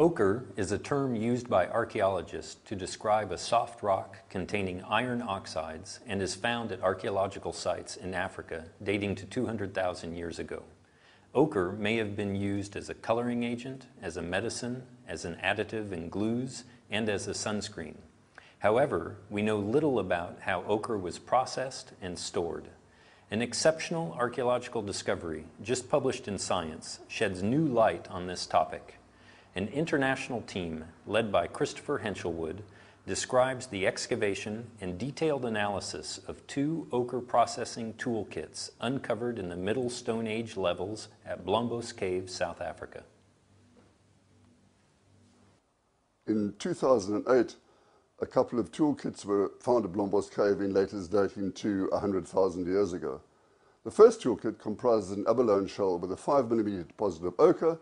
Ochre is a term used by archaeologists to describe a soft rock containing iron oxides and is found at archaeological sites in Africa dating to 200,000 years ago. Ochre may have been used as a coloring agent, as a medicine, as an additive in glues, and as a sunscreen. However, we know little about how ochre was processed and stored. An exceptional archaeological discovery, just published in Science, sheds new light on this topic. An international team, led by Christopher Henshelwood, describes the excavation and detailed analysis of 2 ochre processing toolkits uncovered in the Middle Stone Age levels at Blombos Cave, South Africa. In 2008, a couple of toolkits were found at Blombos Cave in latest dating to 100,000 years ago. The first toolkit comprises an abalone shell with a 5mm deposit of ochre,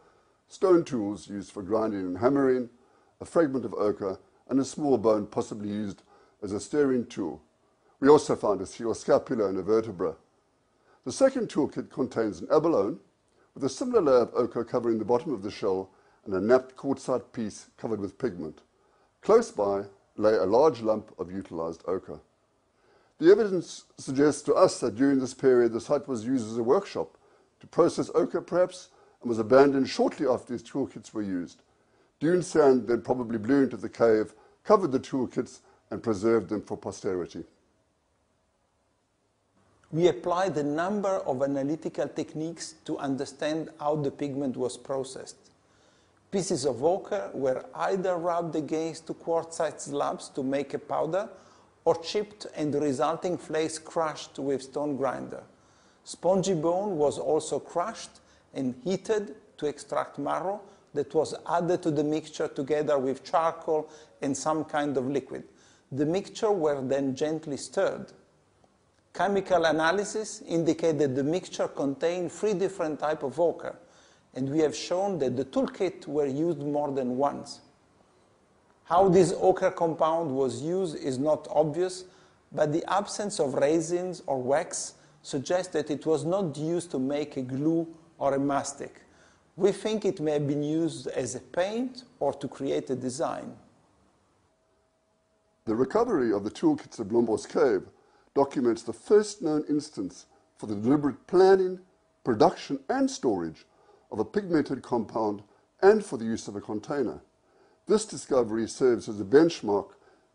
stone tools used for grinding and hammering, a fragment of ochre, and a small bone possibly used as a steering tool. We also found a seal scapula and a vertebra. The second toolkit contains an abalone with a similar layer of ochre covering the bottom of the shell and a napped quartzite piece covered with pigment. Close by lay a large lump of utilized ochre. The evidence suggests to us that during this period the site was used as a workshop to process ochre perhaps, and was abandoned shortly after these toolkits were used. Dune sand then probably blew into the cave, covered the toolkits, and preserved them for posterity. We applied a number of analytical techniques to understand how the pigment was processed. Pieces of ochre were either rubbed against 2 quartzite slabs to make a powder, or chipped and the resulting flakes crushed with stone grinder. Spongy bone was also crushed and heated to extract marrow that was added to the mixture together with charcoal and some kind of liquid. The mixture were then gently stirred. Chemical analysis indicated the mixture contained 3 different types of ochre, and we have shown that the toolkit were used more than once. How this ochre compound was used is not obvious, but the absence of resins or wax suggests that it was not used to make a glue or a mastic. We think it may have been used as a paint or to create a design. The recovery of the toolkits at Blombos Cave documents the first known instance for the deliberate planning, production and storage of a pigmented compound and for the use of a container. This discovery serves as a benchmark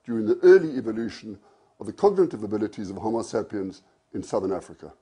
during the early evolution of the cognitive abilities of Homo sapiens in southern Africa.